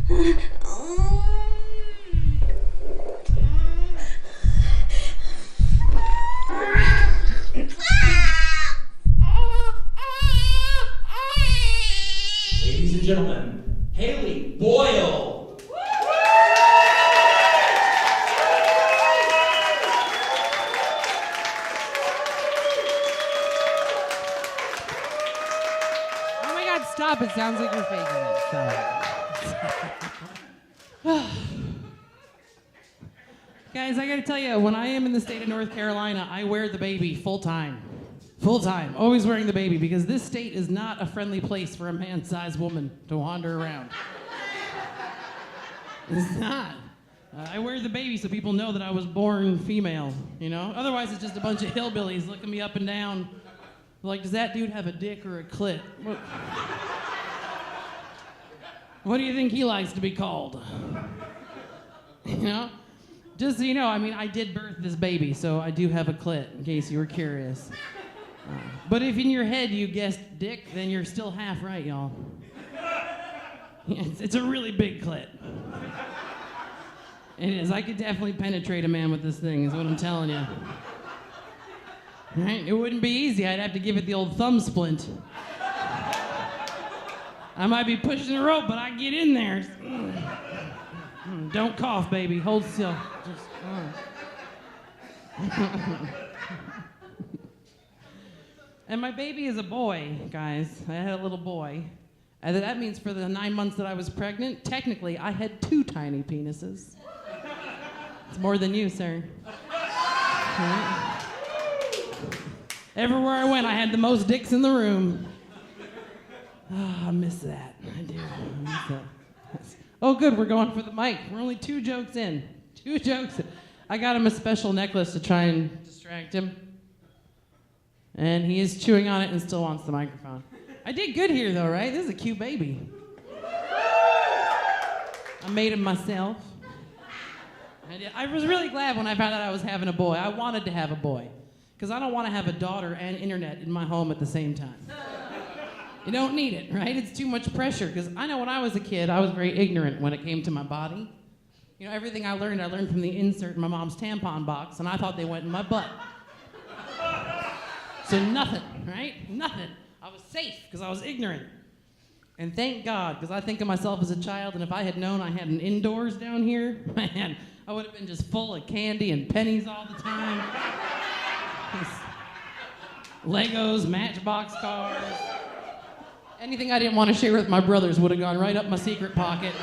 Ladies and gentlemen, Haley Boyle. Stop, it sounds like you're faking it. Stop. Guys, I gotta tell you, when I am in the state of North Carolina, I wear the baby full time. Full time, always wearing the baby, because this state is not a friendly place for a man-sized woman to wander around. It's not. I wear the baby so people know that I was born female, you know? Otherwise, it's just a bunch of hillbillies looking me up and down. Like, does that dude have a dick or a clit? What do you think he likes to be called? You know? Just so you know, I mean, I did birth this baby, so I do have a clit, in case you were curious. But if in your head you guessed dick, then you're still half right, y'all. It's a really big clit. It is. I could definitely penetrate a man with this thing, is what I'm telling you. Right? It wouldn't be easy. I'd have to give it the old thumb splint. I might be pushing the rope, but I get in there. Don't cough, baby. Hold still. Just, And my baby is a boy, guys. I had a little boy. And that means for the 9 months that I was pregnant, technically, I had 2 tiny penises. It's more than you, sir. Right? Everywhere I went, I had the most dicks in the room. Oh, I miss that. I do. I miss that. Oh, good. We're going for the mic. We're only 2 jokes in. 2 jokes in. I got him a special necklace to try and distract him. And he is chewing on it and still wants the microphone. I did good here, though, right? This is a cute baby. I made him myself. I was really glad when I found out I was having a boy. I wanted to have a boy. Because I don't want to have a daughter and internet in my home at the same time. You don't need it, right? It's too much pressure. Because I know when I was a kid, I was very ignorant when it came to my body. You know, everything I learned from the insert in my mom's tampon box, and I thought they went in my butt. So nothing, right? Nothing. I was safe because I was ignorant. And thank God, because I think of myself as a child, and if I had known I had an indoors down here, man, I would have been just full of candy and pennies all the time. Legos, Matchbox cars. Anything I didn't want to share with my brothers would have gone right up my secret pocket.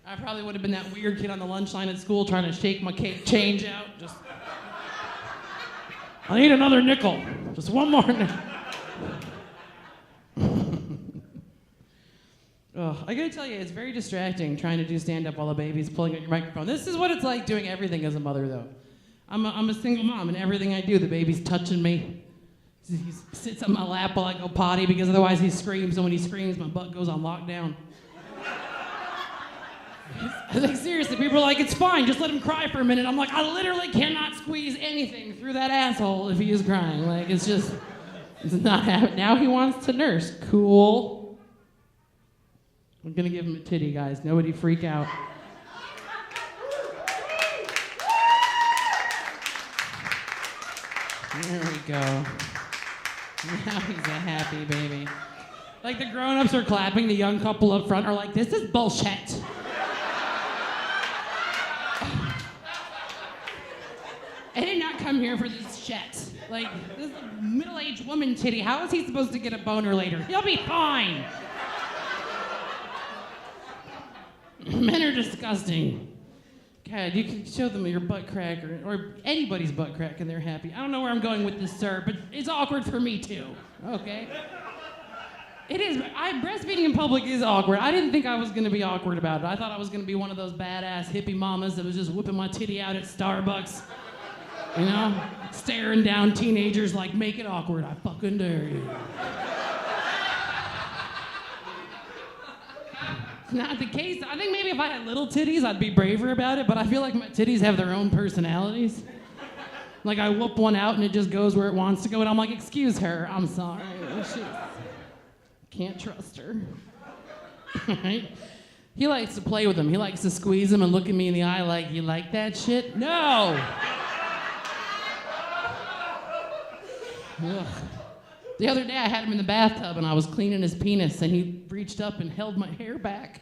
I probably would have been that weird kid on the lunch line at school trying to shake my cake change out. Just, I need another nickel. Just one more nickel. I gotta tell you, it's very distracting trying to do stand-up while a baby's pulling at your microphone. This is what it's like doing everything as a mother, though. I'm a single mom, and everything I do, the baby's touching me. He sits on my lap while I go potty, because otherwise he screams, and when he screams, my butt goes on lockdown. Like, seriously, people are like, it's fine, just let him cry for a minute. I'm like, I literally cannot squeeze anything through that asshole if he is crying. Like, it's not happening. Now he wants to nurse. Cool. I'm gonna give him a titty, guys. Nobody freak out. There we go. Now he's a happy baby. Like, the grown-ups are clapping, the young couple up front are like, this is bullshit. I did not come here for this shit. Like, this middle-aged woman titty, how is he supposed to get a boner later? He'll be fine. Men are disgusting. God, you can show them your butt crack or anybody's butt crack and they're happy. I don't know where I'm going with this, sir, but it's awkward for me too, okay? It is. Breastfeeding in public is awkward. I didn't think I was going to be awkward about it. I thought I was going to be one of those badass hippie mamas that was just whipping my titty out at Starbucks. You know? Staring down teenagers like, make it awkward. I fucking dare you. It's not the case. I think maybe if I had little titties, I'd be braver about it, but I feel like my titties have their own personalities. Like, I whoop one out and it just goes where it wants to go, and I'm like, excuse her, I'm sorry. Can't trust her. Right? He likes to play with them. He likes to squeeze them and look at me in the eye like, you like that shit? No! Ugh. The other day I had him in the bathtub and I was cleaning his penis and he reached up and held my hair back.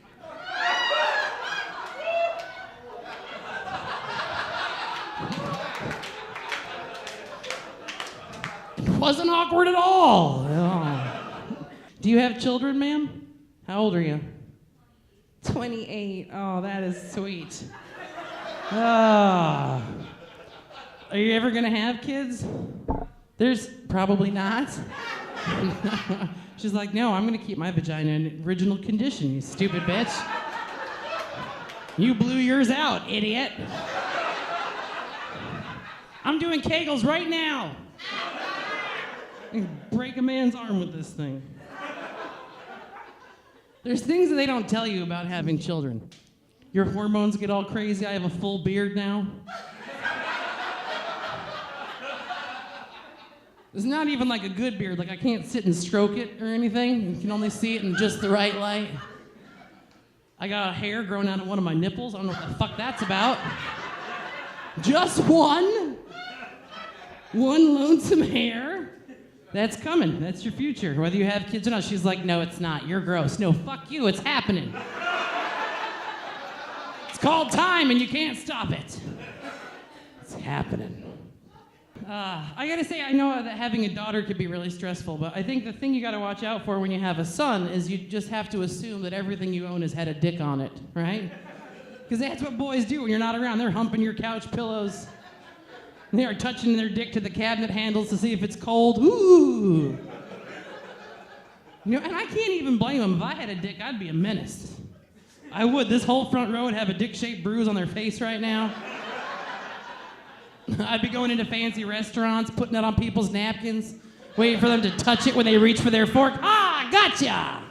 It wasn't awkward at all. Oh. Do you have children, ma'am? How old are you? 28. Oh, that is sweet. Are you ever gonna have kids? There's probably not. She's like, no, I'm gonna keep my vagina in original condition, you stupid bitch. You blew yours out, idiot. I'm doing Kegels right now. And break a man's arm with this thing. There's things that they don't tell you about having children. Your hormones get all crazy. I have a full beard now. It's not even like a good beard. Like I can't sit and stroke it or anything. You can only see it in just the right light. I got a hair growing out of one of my nipples. I don't know what the fuck that's about. Just one. One lonesome hair. That's coming. That's your future. Whether you have kids or not. She's like, no, it's not. You're gross. No, fuck you. It's happening. It's called time and you can't stop it. It's happening. I gotta say, I know that having a daughter could be really stressful, but I think the thing you gotta watch out for when you have a son is you just have to assume that everything you own has had a dick on it, right? Because that's what boys do when you're not around. They're humping your couch pillows. They are touching their dick to the cabinet handles to see if it's cold. Ooh. You know, and I can't even blame them. If I had a dick, I'd be a menace. I would. This whole front row would have a dick-shaped bruise on their face right now. I'd be going into fancy restaurants, putting it on people's napkins, waiting for them to touch it when they reach for their fork. Ah, gotcha!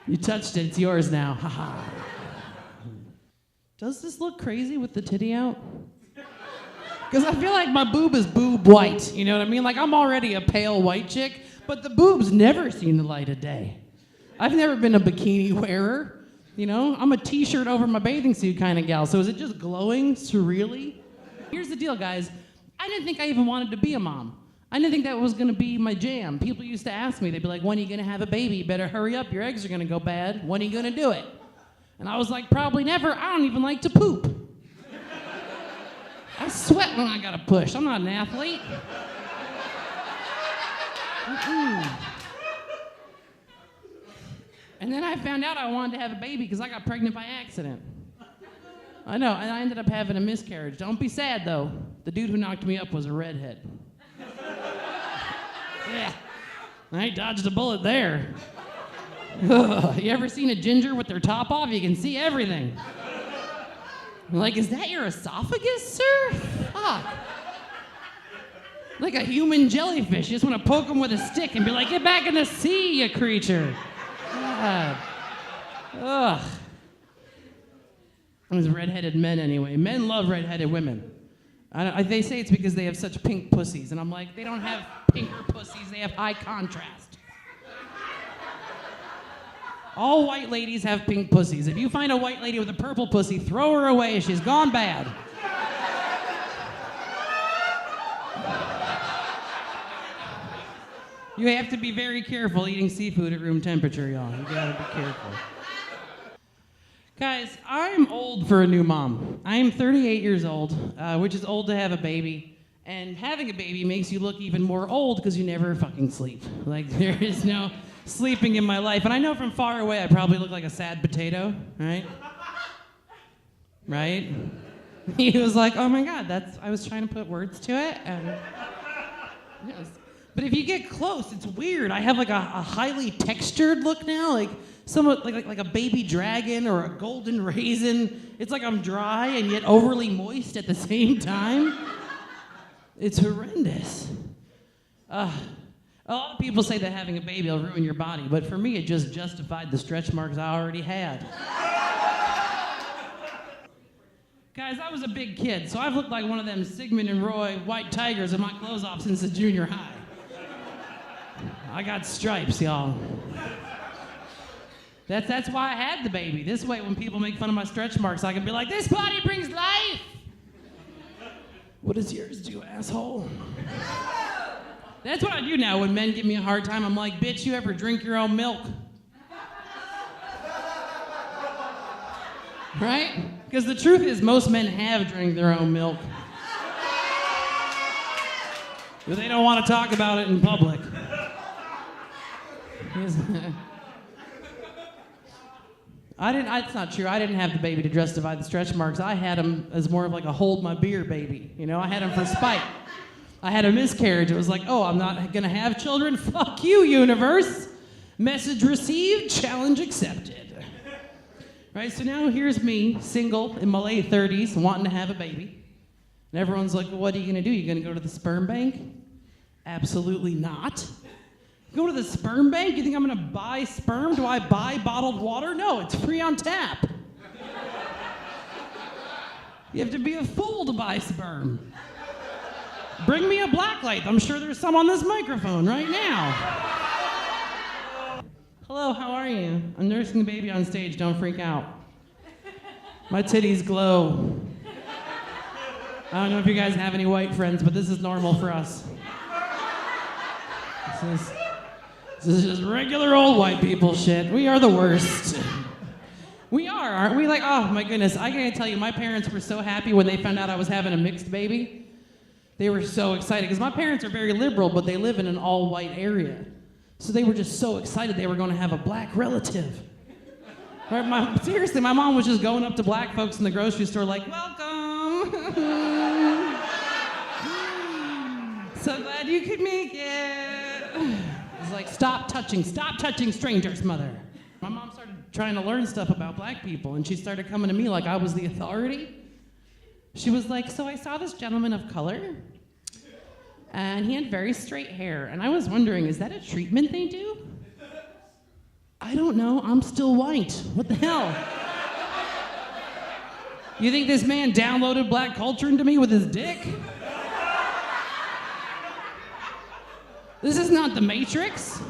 You touched it, it's yours now. Ha ha. Does this look crazy with the titty out? Because I feel like my boob is boob white, you know what I mean? Like I'm already a pale white chick, but the boob's never seen the light of day. I've never been a bikini wearer. You know, I'm a t-shirt over my bathing suit kind of gal, so is it just glowing surreally? Here's the deal, guys. I didn't think I even wanted to be a mom. I didn't think that was gonna be my jam. People used to ask me, they'd be like, when are you gonna have a baby? You better hurry up, your eggs are gonna go bad. When are you gonna do it? And I was like, probably never. I don't even like to poop. I sweat when I gotta push. I'm not an athlete. And then I found out I wanted to have a baby because I got pregnant by accident. I know, and I ended up having a miscarriage. Don't be sad, though. The dude who knocked me up was a redhead. Yeah, I dodged a bullet there. Ugh. You ever seen a ginger with their top off? You can see everything. I'm like, is that your esophagus, sir? Fuck. Like a human jellyfish. You just want to poke them with a stick and be like, get back in the sea, you creature. God. Ugh. Those redheaded men, anyway. Men love redheaded women. They say it's because they have such pink pussies, and I'm like, they don't have pinker pussies, they have high contrast. All white ladies have pink pussies. If you find a white lady with a purple pussy, throw her away, she's gone bad. You have to be very careful eating seafood at room temperature, y'all. You gotta be careful. Guys, I'm old for a new mom. I am 38 years old, which is old to have a baby. And having a baby makes you look even more old because you never fucking sleep. Like, there is no sleeping in my life. And I know from far away I probably look like a sad potato, right? Right? He was like, oh my God, I was trying to put words to it. And yes. But if you get close, it's weird. I have like a highly textured look now, like somewhat like a baby dragon or a golden raisin. It's like I'm dry and yet overly moist at the same time. It's horrendous. A lot of people say that having a baby will ruin your body, but for me, it just justified the stretch marks I already had. Guys, I was a big kid, so I've looked like one of them Sigmund and Roy white tigers with my clothes off since the junior high. I got stripes, y'all. That's why I had the baby. This way, when people make fun of my stretch marks, I can be like, this body brings life. What does yours do, asshole? That's what I do now when men give me a hard time. I'm like, bitch, you ever drink your own milk? Right? Because the truth is, most men have drank their own milk. But they don't want to talk about it in public. It's not true. I didn't have the baby to justify the stretch marks. I had him as more of like a hold my beer baby. You know, I had him for spite. I had a miscarriage. It was like, oh, I'm not going to have children? Fuck you, universe. Message received, challenge accepted. Right, so now here's me, single, in my late 30s, wanting to have a baby. And everyone's like, well, what are you going to do? You going to go to the sperm bank? Absolutely not. Go to the sperm bank? You think I'm going to buy sperm? Do I buy bottled water? No, it's free on tap. You have to be a fool to buy sperm. Bring me a blacklight. I'm sure there's some on this microphone right now. Hello, how are you? I'm nursing the baby on stage. Don't freak out. My titties glow. I don't know if you guys have any white friends, but this is normal for us. This is just regular old white people shit. We are the worst. We are, aren't we? Like, oh my goodness. I gotta tell you, my parents were so happy when they found out I was having a mixed baby. They were so excited, because my parents are very liberal, but they live in an all-white area. So they were just so excited they were going to have a black relative. Right? Seriously, my mom was just going up to black folks in the grocery store like, welcome. So glad you could make it. It's like, stop touching strangers, mother. My mom started trying to learn stuff about black people, and she started coming to me like I was the authority. She was like, so I saw this gentleman of color, and he had very straight hair, and I was wondering, is that a treatment they do? I don't know, I'm still white. What the hell? You think this man downloaded black culture into me with his dick? This is not the Matrix.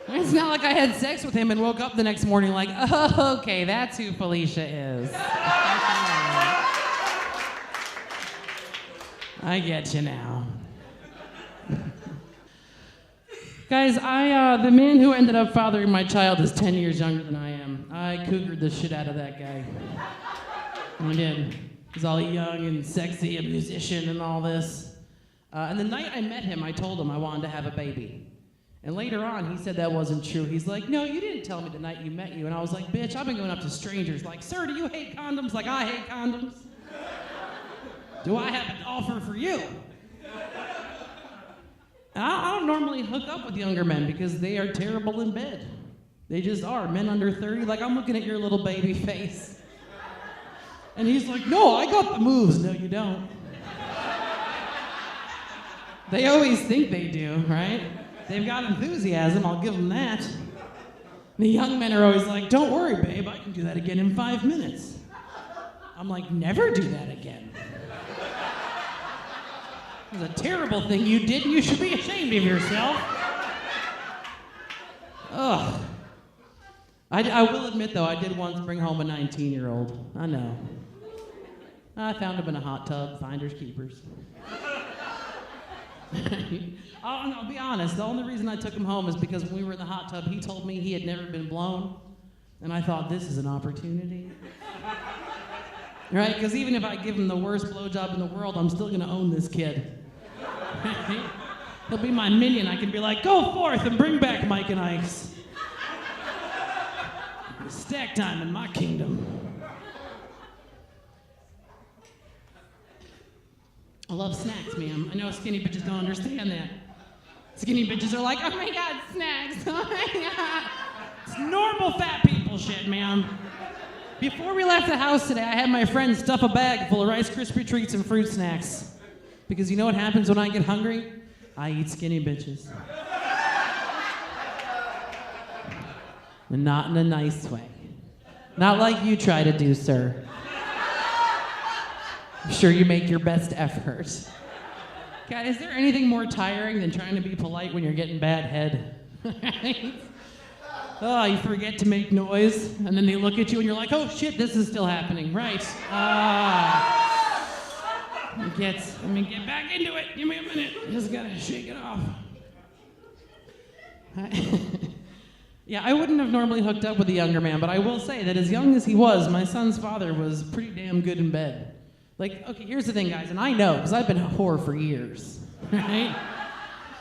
It's not like I had sex with him and woke up the next morning like, oh, okay, that's who Felicia is. I get you now. Guys, the man who ended up fathering my child is 10 years younger than I am. I cougared the shit out of that guy. I did. He's all young and sexy, a musician and all this. And the night I met him, I told him I wanted to have a baby. And later on, he said that wasn't true. He's like, no, you didn't tell me the night you met you. And I was like, bitch, I've been going up to strangers like, sir, do you hate condoms like I hate condoms? Do I have an offer for you? I don't normally hook up with younger men because they are terrible in bed. They just are. Men under 30, like, I'm looking at your little baby face. And he's like, no, I got the moves. No, you don't. They always think they do, right? They've got enthusiasm, I'll give them that. The young men are always like, don't worry, babe, I can do that again in 5 minutes. I'm like, never do that again. It was a terrible thing you did, and you should be ashamed of yourself. Ugh. I will admit, though, I did once bring home a 19-year-old. I know. I found him in a hot tub, finders keepers. I'll be honest, the only reason I took him home is because when we were in the hot tub, he told me he had never been blown, and I thought, this is an opportunity. Right? Because even if I give him the worst blowjob in the world, I'm still going to own this kid. He'll be my minion. I can be like, go forth and bring back Mike and Ike's. Stack time in my kingdom. I love snacks, ma'am. I know skinny bitches don't understand that. Skinny bitches are like, oh my God, snacks. Oh my God. It's normal fat people shit, ma'am. Before we left the house today, I had my friend stuff a bag full of Rice Krispie treats and fruit snacks. Because you know what happens when I get hungry? I eat skinny bitches. And not in a nice way. Not like you try to do, sir. I'm sure you make your best effort. God, is there anything more tiring than trying to be polite when you're getting bad head? Right? Oh, you forget to make noise, and then they look at you and you're like, oh shit, this is still happening. Right. Let me get back into it. Give me a minute. Just gotta shake it off. Yeah, I wouldn't have normally hooked up with a younger man, but I will say that as young as he was, my son's father was pretty damn good in bed. Like, okay, here's the thing, guys, and I know, because I've been a whore for years, right?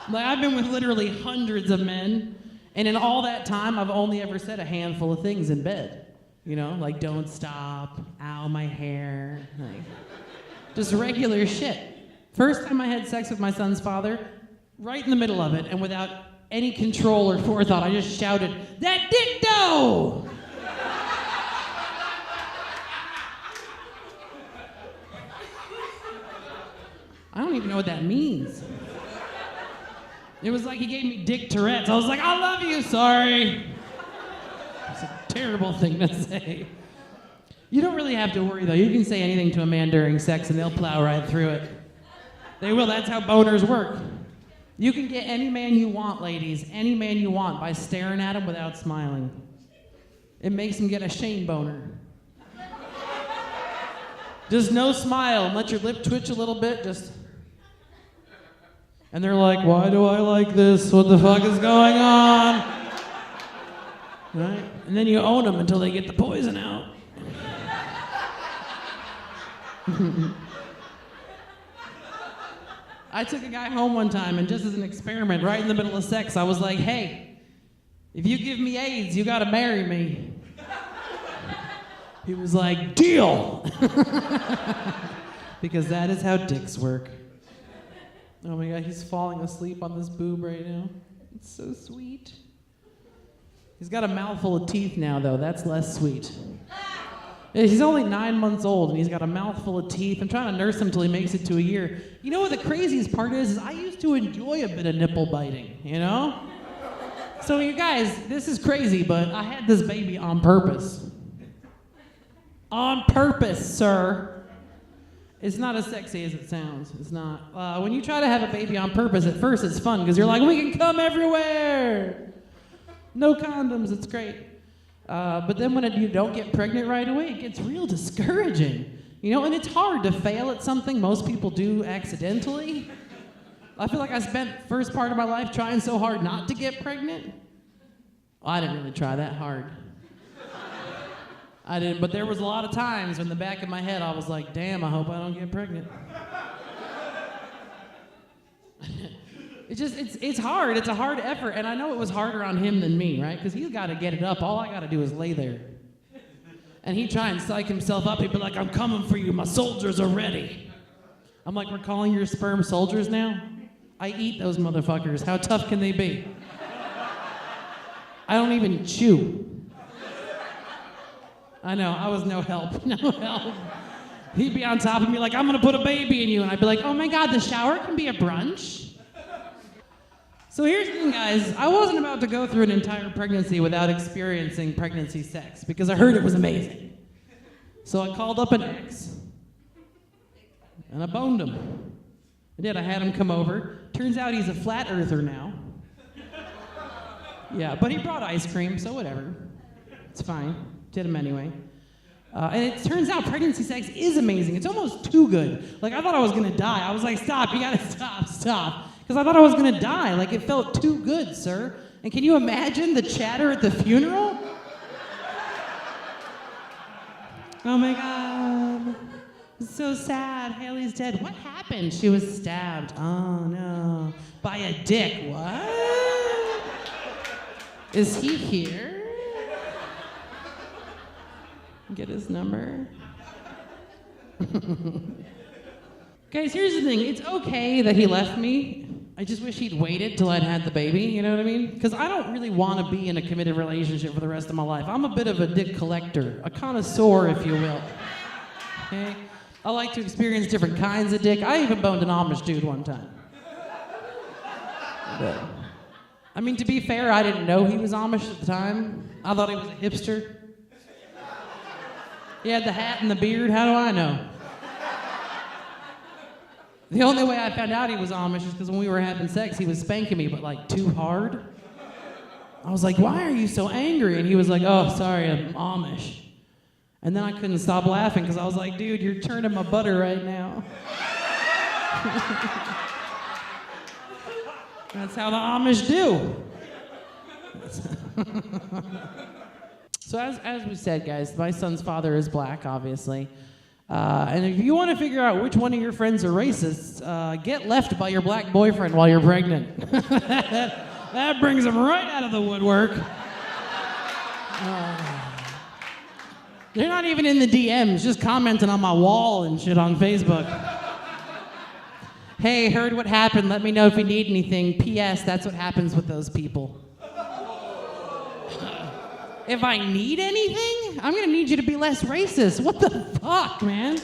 Like, I've been with literally hundreds of men, and in all that time, I've only ever said a handful of things in bed. You know, like, don't stop, ow, my hair, like, just regular shit. First time I had sex with my son's father, right in the middle of it, and without any control or forethought, I just shouted, that dicto! I don't even know what that means. It was like he gave me Dick Tourette's. I was like, I love you, sorry. It's a terrible thing to say. You don't really have to worry, though. You can say anything to a man during sex, and they'll plow right through it. They will. That's how boners work. You can get any man you want, ladies, any man you want, by staring at him without smiling. It makes him get a shame boner. Just no smile, and let your lip twitch a little bit, just... And they're like, why do I like this? What the fuck is going on? Right? And then you own them until they get the poison out. I took a guy home one time, and just as an experiment, right in the middle of sex, I was like, hey, if you give me AIDS, you gotta marry me. He was like, deal! Because that is how dicks work. Oh my God, he's falling asleep on this boob right now. It's so sweet. He's got a mouthful of teeth now, though. That's less sweet. He's only 9 months old, and he's got a mouthful of teeth. I'm trying to nurse him till he makes it to a year. You know what the craziest part is I used to enjoy a bit of nipple biting, you know? So you guys, this is crazy, but I had this baby on purpose. On purpose, sir. It's not as sexy as it sounds. It's not. When you try to have a baby on purpose, at first it's fun because you're like, we can come everywhere. No condoms, it's great. But then when you don't get pregnant right away, it gets real discouraging. You know, and it's hard to fail at something most people do accidentally. I feel like I spent first part of my life trying so hard not to get pregnant. Well, I didn't really try that hard. I didn't, but there was a lot of times in the back of my head I was like, damn, I hope I don't get pregnant. It's hard. It's a hard effort, and I know it was harder on him than me, right? Because he's got to get it up. All I got to do is lay there. And he'd try and psych himself up. He'd be like, I'm coming for you. My soldiers are ready. I'm like, we're calling your sperm soldiers now? I eat those motherfuckers. How tough can they be? I don't even chew. I know, I was no help, no help. He'd be on top of me like, I'm gonna put a baby in you. And I'd be like, oh my God, the shower can be a brunch? So here's the thing, guys. I wasn't about to go through an entire pregnancy without experiencing pregnancy sex because I heard it was amazing. So I called up an ex and I boned him. I did, I had him come over. Turns out he's a flat earther now. Yeah, but he brought ice cream, so whatever. It's fine. Did him anyway. And it turns out pregnancy sex is amazing. It's almost too good. Like, I thought I was gonna die. I was like, stop, you gotta stop. Because I thought I was gonna die. Like, it felt too good, sir. And can you imagine the chatter at the funeral? Oh my God. It's so sad. Haley's dead. What happened? She was stabbed. Oh no. By a dick. What? Is he here? Get his number. Guys, here's the thing. It's okay that he left me. I just wish he'd waited till I'd had the baby, you know what I mean? Because I don't really want to be in a committed relationship for the rest of my life. I'm a bit of a dick collector, a connoisseur, if you will. Okay? I like to experience different kinds of dick. I even boned an Amish dude one time. But, I mean, to be fair, I didn't know he was Amish at the time. I thought he was a hipster. He had the hat and the beard. How do I know? The only way I found out he was Amish is because when we were having sex, he was spanking me, but like too hard. I was like, why are you so angry? And he was like, oh, sorry, I'm Amish. And then I couldn't stop laughing because I was like, dude, you're turning my butter right now. That's how the Amish do. So as we said, guys, my son's father is black, obviously. And if you want to figure out which one of your friends are racist, get left by your black boyfriend while you're pregnant. That brings them right out of the woodwork. They're not even in the DMs, just commenting on my wall and shit on Facebook. Hey, heard what happened. Let me know if you need anything. P.S. That's what happens with those people. If I need anything, I'm gonna need you to be less racist. What the fuck, man?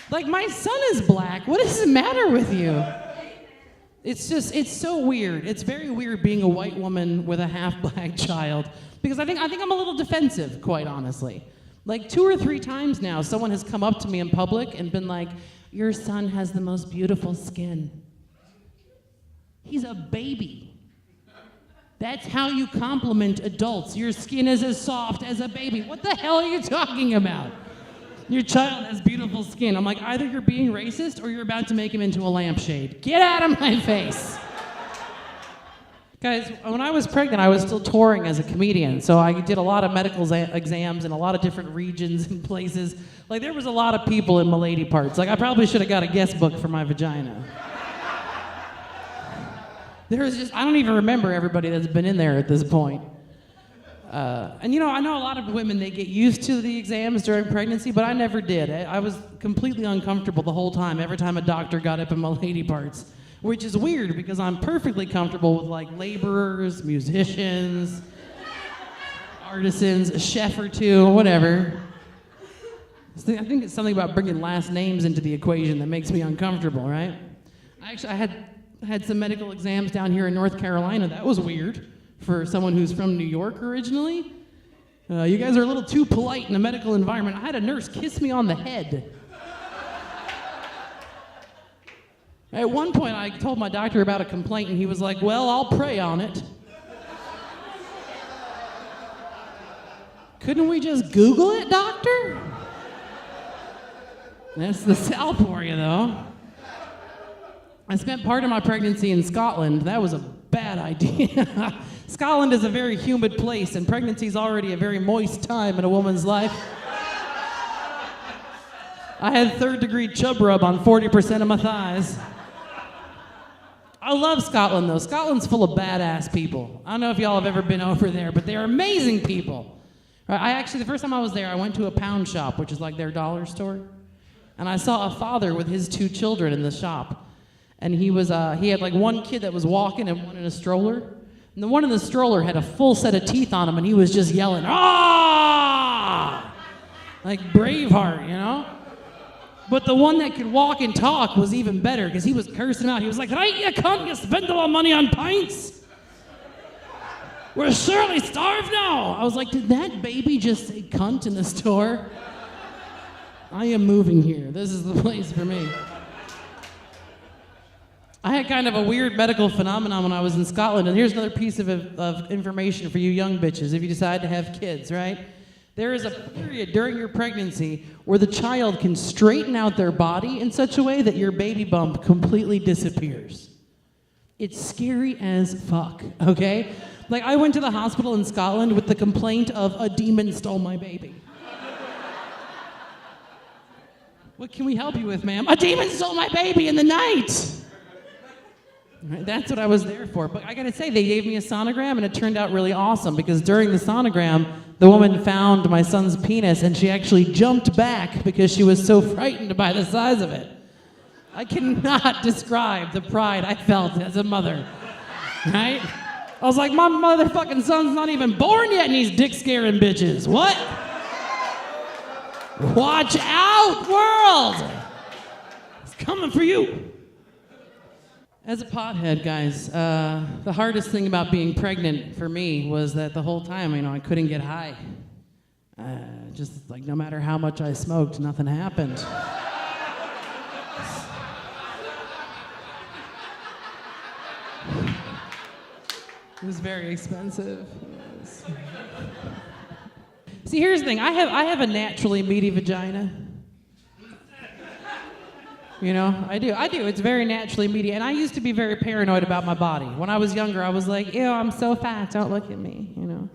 Like, my son is black. What does the matter with you? It's so weird. It's very weird being a white woman with a half-black child. Because I think I'm a little defensive, quite honestly. Like 2 or 3 times now, someone has come up to me in public and been like, your son has the most beautiful skin. He's a baby. That's how you compliment adults. Your skin is as soft as a baby. What the hell are you talking about? Your child has beautiful skin. I'm like, either you're being racist or you're about to make him into a lampshade. Get out of my face. Guys, when I was pregnant, I was still touring as a comedian, so I did a lot of medical exams in a lot of different regions and places. Like, there was a lot of people in my lady parts. Like, I probably should have got a guest book for my vagina. There was just, I don't even remember everybody that's been in there at this point. And you know, I know a lot of women, they get used to the exams during pregnancy, but I never did. I was completely uncomfortable the whole time, every time a doctor got up in my lady parts. Which is weird because I'm perfectly comfortable with like laborers, musicians, artisans, a chef or two, whatever. I think it's something about bringing last names into the equation that makes me uncomfortable, right? I had some medical exams down here in North Carolina. That was weird for someone who's from New York originally. You guys are a little too polite in a medical environment. I had a nurse kiss me on the head. At one point, I told my doctor about a complaint, and he was like, well, I'll pray on it. Couldn't we just Google it, doctor? That's the South for you, though. I spent part of my pregnancy in Scotland. That was a bad idea. Scotland is a very humid place, and pregnancy is already a very moist time in a woman's life. I had third-degree chub rub on 40% of my thighs. I love Scotland, though. Scotland's full of badass people. I don't know if y'all have ever been over there, but they're amazing people. Right, the first time I was there, I went to a pound shop, which is like their dollar store. And I saw a father with his 2 children in the shop. And he had like one kid that was walking and one in a stroller. And the one in the stroller had a full set of teeth on him, and he was just yelling, "Ah!" Like Braveheart, you know? But the one that could walk and talk was even better because he was cursing out. He was like, right, you cunt, you spend all our money on pints? We're surely starved now. I was like, did that baby just say cunt in the store? I am moving here. This is the place for me. I had kind of a weird medical phenomenon when I was in Scotland, and here's another piece of information for you young bitches if you decide to have kids, right? There is a period during your pregnancy where the child can straighten out their body in such a way that your baby bump completely disappears. It's scary as fuck, okay? Like, I went to the hospital in Scotland with the complaint of a demon stole my baby. What can we help you with, ma'am? A demon stole my baby in the night! Right, that's what I was there for. But I gotta say, they gave me a sonogram, and it turned out really awesome because during the sonogram, the woman found my son's penis, and she actually jumped back because she was so frightened by the size of it. I cannot describe the pride I felt as a mother, right? I was like, my motherfucking son's not even born yet, and he's dick-scaring bitches. What? Watch out, world! It's coming for you. As a pothead, guys, the hardest thing about being pregnant for me was that the whole time, I couldn't get high. Just like no matter how much I smoked, nothing happened. It was very expensive. See, here's the thing. I have a naturally meaty vagina. You know, I do. It's very naturally meaty. And I used to be very paranoid about my body. When I was younger, I was like, ew, I'm so fat. Don't look at me, you know.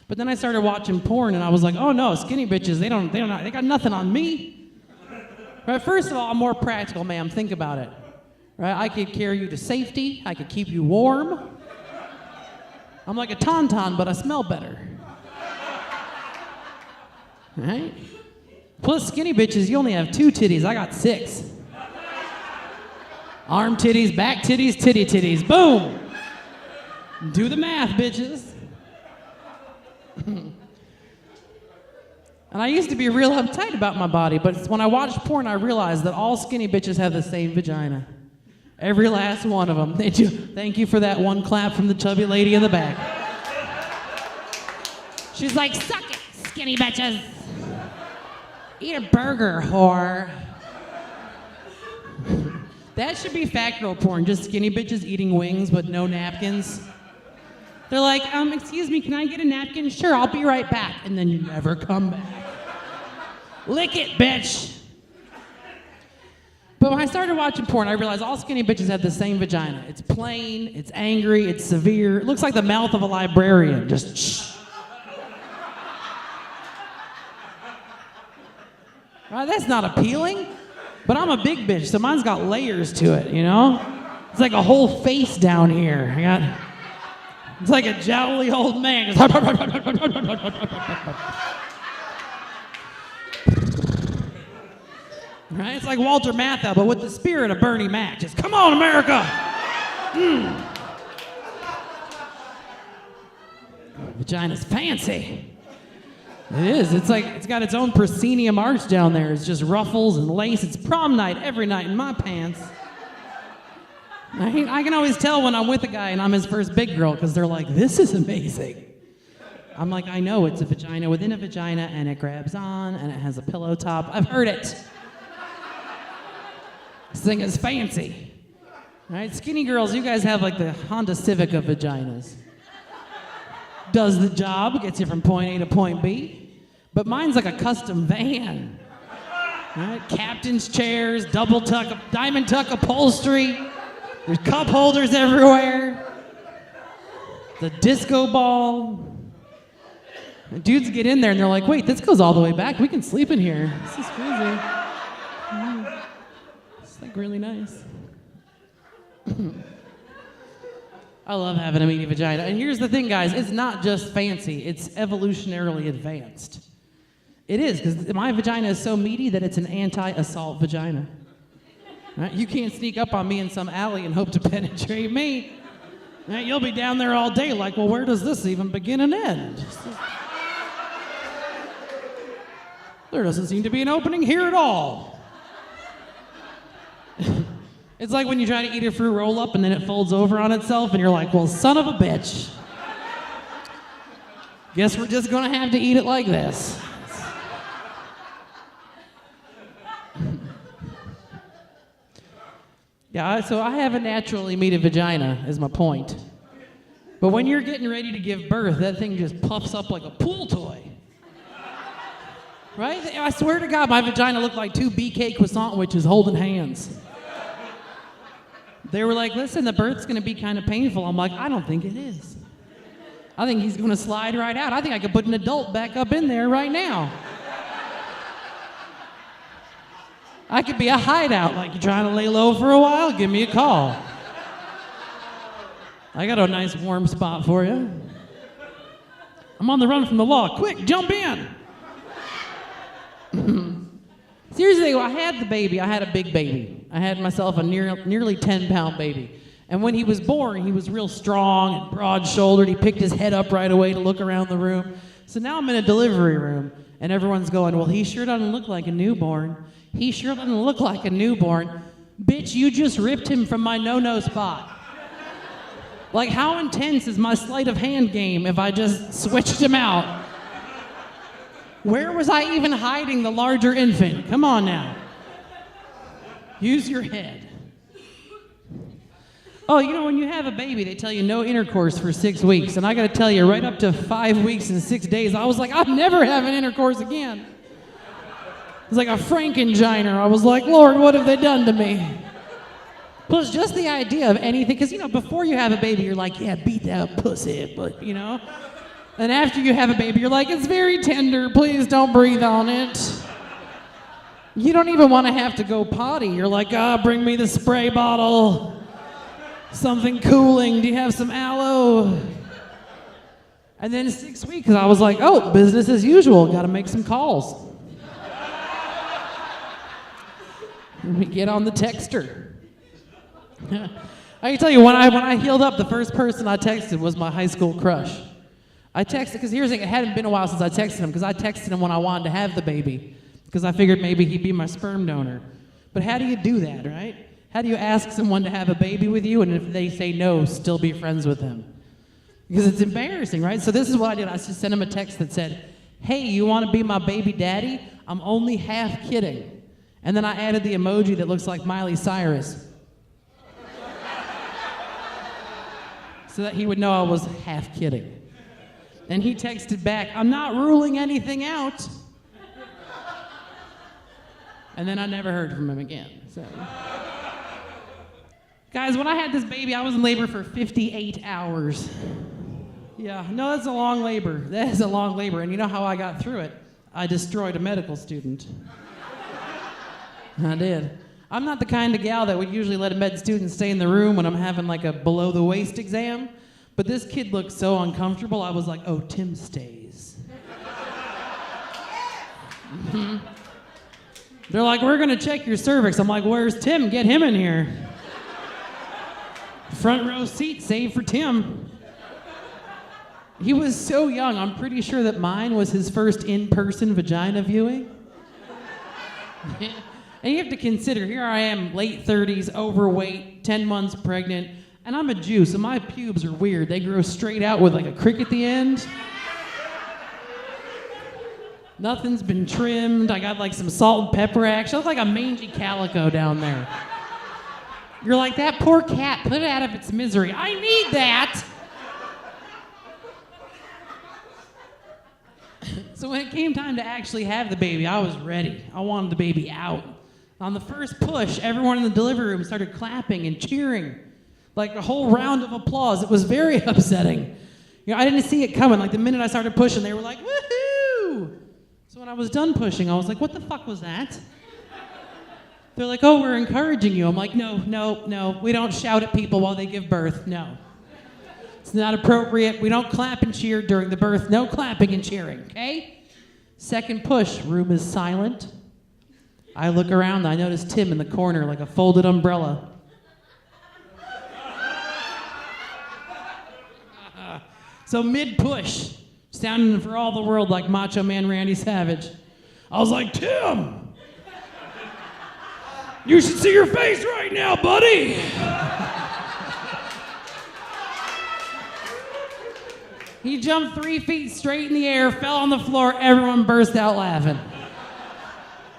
But then I started watching porn, and I was like, oh no, skinny bitches, they got nothing on me. Right? First of all, I'm more practical, ma'am. Think about it. Right? I could carry you to safety. I could keep you warm. I'm like a tauntaun, but I smell better. Right? Plus, skinny bitches, you only have 2 titties. I got 6. Arm titties, back titties, titty titties. Boom! Do the math, bitches. And I used to be real uptight about my body, but when I watched porn, I realized that all skinny bitches have the same vagina. Every last one of them. They do. Thank you for that one clap from the chubby lady in the back. She's like, suck it, skinny bitches. Eat a burger, whore. That should be fact girl porn, just skinny bitches eating wings with no napkins. They're like, excuse me, can I get a napkin? Sure, I'll be right back. And then you never come back. Lick it, bitch. But when I started watching porn, I realized all skinny bitches have the same vagina. It's plain, it's angry, it's severe. It looks like the mouth of a librarian, just shh. Right, that's not appealing. But I'm a big bitch, so mine's got layers to it, you know? It's like a whole face down here. It's like a jowly old man. Right? It's like Walter Matthau, but with the spirit of Bernie Mac. Just come on, America! Vagina's fancy. It is. It's like it's got its own proscenium arch down there. It's just ruffles and lace. It's prom night every night in my pants. I can always tell when I'm with a guy and I'm his first big girl because they're like, this is amazing. I'm like, I know, it's a vagina within a vagina and it grabs on and it has a pillow top. I've heard it. This thing is fancy. Right? Skinny girls, you guys have like the Honda Civic of vaginas. Does the job, gets you from point A to point B. But mine's like a custom van. Right? Captain's chairs, double tuck, diamond tuck upholstery. There's cup holders everywhere. The disco ball. And dudes get in there and they're like, wait, this goes all the way back. We can sleep in here. This is crazy. It's like really nice. I love having a meaty vagina. And here's the thing, guys. It's not just fancy. It's evolutionarily advanced. It is, because my vagina is so meaty that it's an anti-assault vagina. Right? You can't sneak up on me in some alley and hope to penetrate me. Right? You'll be down there all day like, well, where does this even begin and end? There doesn't seem to be an opening here at all. It's like when you try to eat a fruit roll-up and then it folds over on itself and you're like, well, son of a bitch. Guess we're just gonna have to eat it like this. Yeah, so I have a naturally meaty vagina, is my point. But when you're getting ready to give birth, that thing just puffs up like a pool toy. Right? I swear to God, my vagina looked like 2 BK croissant witches holding hands. They were like, listen, the birth's gonna be kind of painful. I'm like, I don't think it is. I think he's gonna slide right out. I think I could put an adult back up in there right now. I could be a hideout, like you're trying to lay low for a while, give me a call. I got a nice warm spot for you. I'm on the run from the law. Quick, jump in. Seriously, I had the baby. I had a big baby. I had myself a nearly 10-pound baby. And when he was born, he was real strong and broad-shouldered. He picked his head up right away to look around the room. So now I'm in a delivery room, and everyone's going, well, he sure doesn't look like a newborn. He sure doesn't look like a newborn. Bitch, you just ripped him from my no-no spot. Like, how intense is my sleight of hand game if I just switched him out? Where was I even hiding the larger infant? Come on now. Use your head. Oh, you know, when you have a baby, they tell you no intercourse for 6 weeks. And I got to tell you, right up to 5 weeks and 6 days, I was like, I'll never have an intercourse again. It was like a Frankenginer. I was like, Lord, what have they done to me? Plus, just the idea of anything, because, you know, before you have a baby, you're like, yeah, beat that pussy, but, you know. And after you have a baby, you're like, it's very tender, please don't breathe on it. You don't even want to have to go potty. You're like, bring me the spray bottle. Something cooling. Do you have some aloe? And then 6 weeks, I was like, oh, business as usual. Got to make some calls. Let me get on the texter. I can tell you, when I healed up, the first person I texted was my high school crush. I texted, because here's the thing, it hadn't been a while since I texted him, because I texted him when I wanted to have the baby, because I figured maybe he'd be my sperm donor. But how do you do that, right? How do you ask someone to have a baby with you, and if they say no, still be friends with them? Because it's embarrassing, right? So this is what I did. I just sent him a text that said, hey, you want to be my baby daddy? I'm only half kidding. And then I added the emoji that looks like Miley Cyrus, so that he would know I was half kidding. And he texted back, I'm not ruling anything out. And then I never heard from him again. So, guys, when I had this baby, I was in labor for 58 hours. Yeah, no, that's a long labor. That is a long labor. And you know how I got through it? I destroyed a medical student. I did. I'm not the kind of gal that would usually let a med student stay in the room when I'm having like a below-the-waist exam. But this kid looked so uncomfortable, I was like, oh, Tim stays. Mm-hmm. They're like, we're going to check your cervix. I'm like, where's Tim? Get him in here. Front row seat, save for Tim. He was so young, I'm pretty sure that mine was his first in-person vagina viewing. And you have to consider, here I am, late 30s, overweight, 10 months pregnant, and I'm a Jew, so my pubes are weird. They grow straight out with like a crick at the end. Nothing's been trimmed. I got like some salt and pepper action. I look like a mangy calico down there. You're like, that poor cat, put it out of its misery. I need that. So when it came time to actually have the baby, I was ready. I wanted the baby out. On the first push, everyone in the delivery room started clapping and cheering. Like a whole round of applause. It was very upsetting. You know, I didn't see it coming. Like the minute I started pushing, they were like, woohoo! So when I was done pushing, I was like, what the fuck was that? They're like, oh, we're encouraging you. I'm like, no. We don't shout at people while they give birth. No. It's not appropriate. We don't clap and cheer during the birth. No clapping and cheering, okay? Second push, room is silent. I look around, I notice Tim in the corner like a folded umbrella. So mid-push, sounding for all the world like Macho Man Randy Savage, I was like, Tim, you should see your face right now, buddy. He jumped 3 feet straight in the air, fell on the floor, everyone burst out laughing.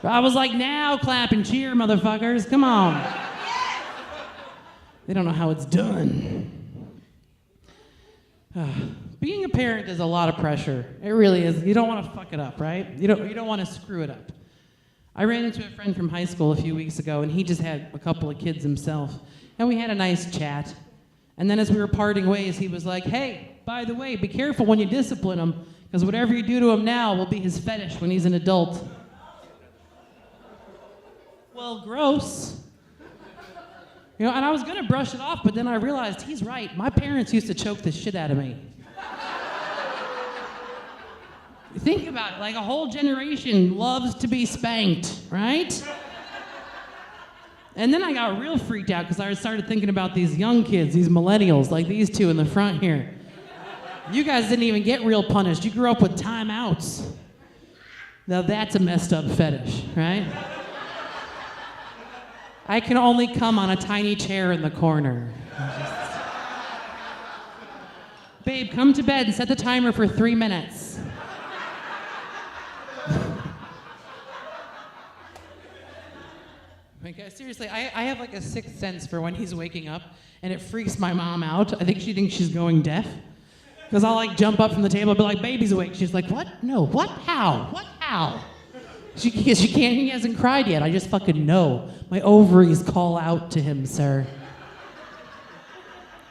I was like, now clap and cheer, motherfuckers, come on. They don't know how it's done. Being a parent is a lot of pressure. It really is. You don't want to fuck it up, right? You don't want to screw it up. I ran into a friend from high school a few weeks ago, and he just had a couple of kids himself. And we had a nice chat. And then as we were parting ways, he was like, hey, by the way, be careful when you discipline him, because whatever you do to him now will be his fetish when he's an adult. Well, gross. You know, and I was going to brush it off, but then I realized he's right. My parents used to choke the shit out of me. Think about it, like a whole generation loves to be spanked, right? And then I got real freaked out because I started thinking about these young kids, these millennials, like these two in the front here. You guys didn't even get real punished. You grew up with timeouts. Now that's a messed up fetish, right? I can only come on a tiny chair in the corner. Babe, come to bed and set the timer for 3 minutes. seriously, I have like a sixth sense for when he's waking up, and it freaks my mom out. I think she thinks she's going deaf. Because I'll like jump up from the table and be like, baby's awake. She's like, what? No, what? How? What? How? She can't, he hasn't cried yet. I just fucking know. My ovaries call out to him, sir.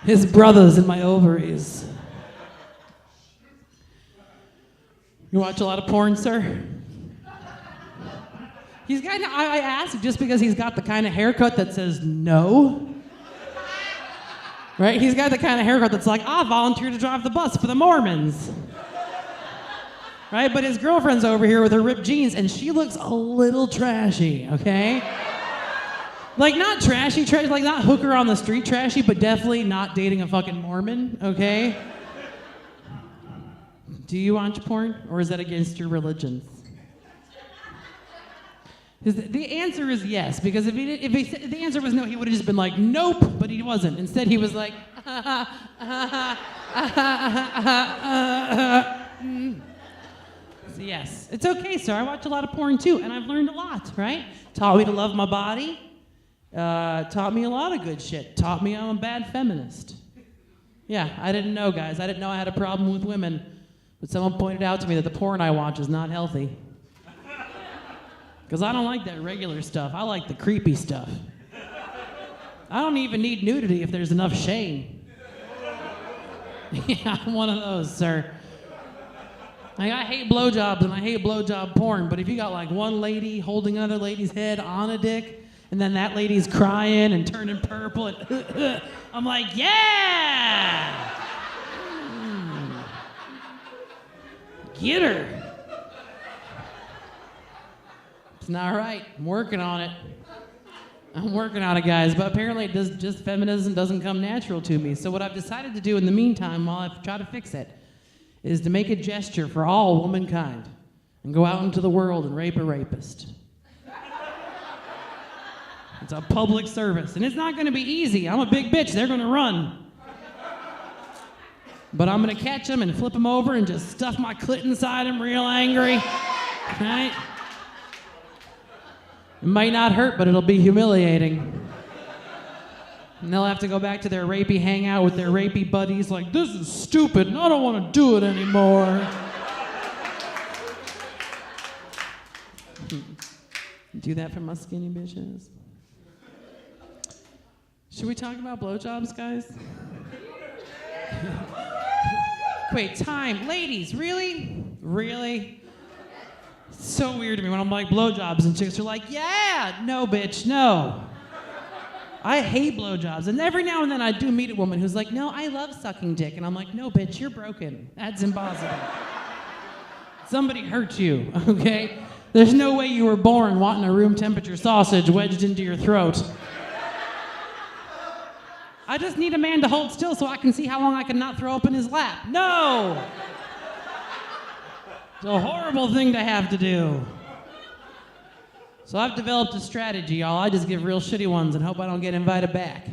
His brothers in my ovaries. You watch a lot of porn, sir? He's got, I asked just because he's got the kind of haircut that says no. Right? He's got the kind of haircut that's like, I volunteer to drive the bus for the Mormons. Right? But his girlfriend's over here with her ripped jeans, and she looks a little trashy, okay? Like, not trashy, like not hooker on the street trashy, but definitely not dating a fucking Mormon, okay? Do you watch porn, or is that against your religion? The answer is yes, because if the answer was no, he would have just been like, nope, but he wasn't. Instead, he was like, So yes, it's okay, sir. I watch a lot of porn too, and I've learned a lot, right? Taught me to love my body, taught me a lot of good shit, taught me I'm a bad feminist. Yeah, I didn't know, guys. I didn't know I had a problem with women, but someone pointed out to me that the porn I watch is not healthy. Because I don't like that regular stuff. I like the creepy stuff. I don't even need nudity if there's enough shame. Yeah, I'm one of those, sir. Like, I hate blowjobs and I hate blowjob porn, but if you got like one lady holding another lady's head on a dick, and then that lady's crying and turning purple, and I'm like, yeah! Get her. It's not right. I'm working on it. I'm working on it, guys. But apparently, feminism doesn't come natural to me. So what I've decided to do in the meantime, while I try to fix it, is to make a gesture for all womankind and go out into the world and rape a rapist. It's a public service, and it's not going to be easy. I'm a big bitch. They're going to run. But I'm going to catch them and flip them over and just stuff my clit inside them real angry. Right? It might not hurt, but it'll be humiliating. And they'll have to go back to their rapey hangout with their rapey buddies like, this is stupid and I don't want to do it anymore. Do that for my skinny bitches. Should we talk about blowjobs, guys? Wait, time. Ladies, really? Really? So weird to me when I'm like blowjobs and chicks are like, yeah, no, bitch, no. I hate blowjobs. And every now and then I do meet a woman who's like, no, I love sucking dick. And I'm like, no, bitch, you're broken. That's impossible. Somebody hurt you, okay? There's no way you were born wanting a room temperature sausage wedged into your throat. I just need a man to hold still so I can see how long I can not throw up in his lap. No! It's a horrible thing to have to do. So I've developed a strategy, y'all. I just give real shitty ones and hope I don't get invited back.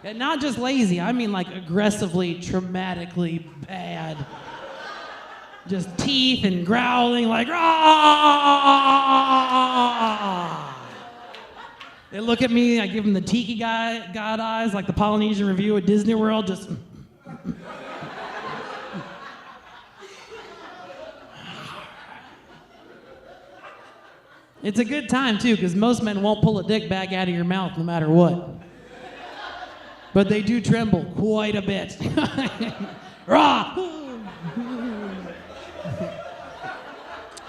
And not just lazy, I mean like aggressively, traumatically bad. Just teeth and growling like, ah! They look at me, I give them the tiki god eyes like the Polynesian Review at Disney World, just... It's a good time, too, because most men won't pull a dick back out of your mouth no matter what. But they do tremble quite a bit. Rah!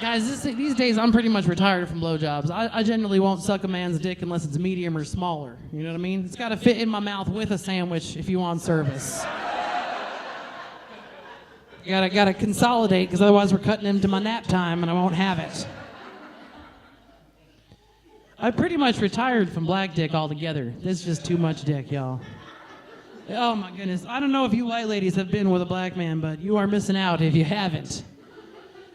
Guys, these days I'm pretty much retired from blowjobs. I generally won't suck a man's dick unless it's medium or smaller. You know what I mean? It's got to fit in my mouth with a sandwich if you want service. Gotta consolidate, because otherwise we're cutting into my nap time and I won't have it. I pretty much retired from black dick altogether. This is just too much dick, y'all. Oh my goodness. I don't know if you white ladies have been with a black man, but you are missing out if you haven't.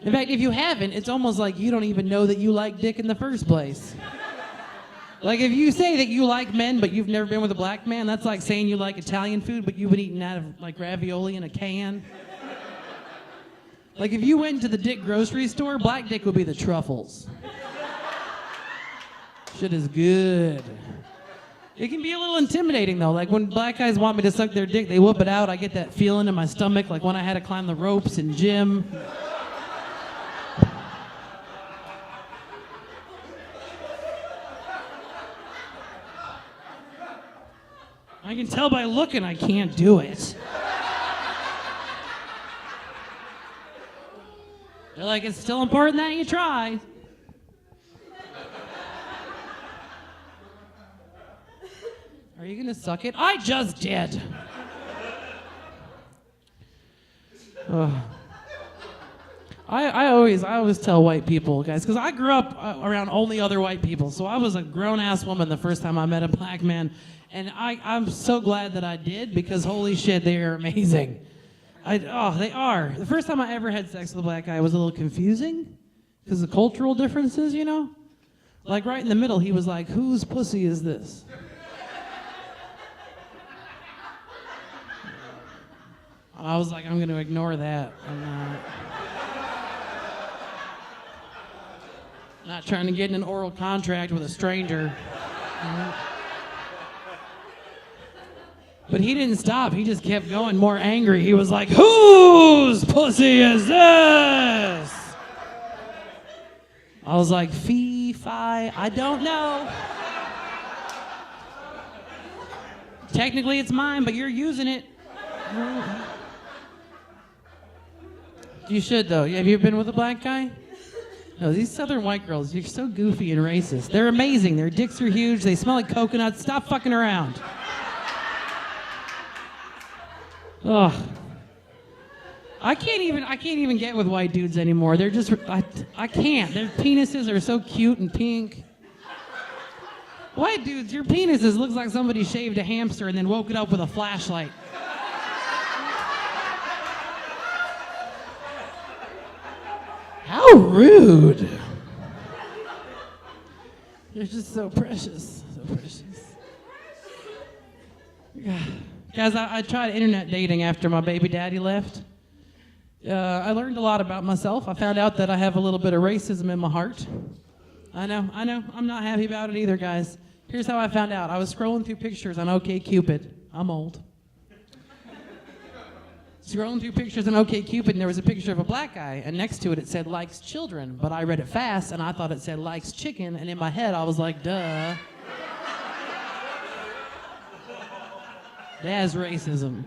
In fact, if you haven't, it's almost like you don't even know that you like dick in the first place. Like if you say that you like men, but you've never been with a black man, that's like saying you like Italian food, but you've been eating out of like ravioli in a can. Like if you went to the dick grocery store, black dick would be the truffles. Shit is good. It can be a little intimidating though. Like when black guys want me to suck their dick, they whoop it out. I get that feeling in my stomach, like when I had to climb the ropes in gym. I can tell by looking I can't do it. They're like, it's still important that you try. Are you gonna suck it? I just did. I always tell white people, guys, because I grew up around only other white people. So I was a grown-ass woman the first time I met a black man. And I'm so glad that I did, because holy shit, they are amazing. They are. The first time I ever had sex with a black guy was a little confusing, because of cultural differences, you know? Like right in the middle, he was like, whose pussy is this? I was like, I'm going to ignore that. I'm not trying to get in an oral contract with a stranger. But he didn't stop. He just kept going, more angry. He was like, whose pussy is this? I was like, fee-fi, I don't know. Technically it's mine, but you're using it. You should, though. Have you ever been with a black guy? No, these southern white girls, you're so goofy and racist. They're amazing. Their dicks are huge. They smell like coconuts. Stop fucking around. Ugh. I can't even get with white dudes anymore. They're just, I can't. Their penises are so cute and pink. White dudes, your penises looks like somebody shaved a hamster and then woke it up with a flashlight. How rude. You're just so precious. So precious. Guys, I tried internet dating after my baby daddy left. I learned a lot about myself. I found out that I have a little bit of racism in my heart. I know. I'm not happy about it either, guys. Here's how I found out. I was scrolling through pictures on OkCupid. I'm old. Scrolling through pictures on OkCupid, and there was a picture of a black guy, and next to it, it said likes children, but I read it fast, and I thought it said likes chicken, and in my head, I was like, duh. That's racism.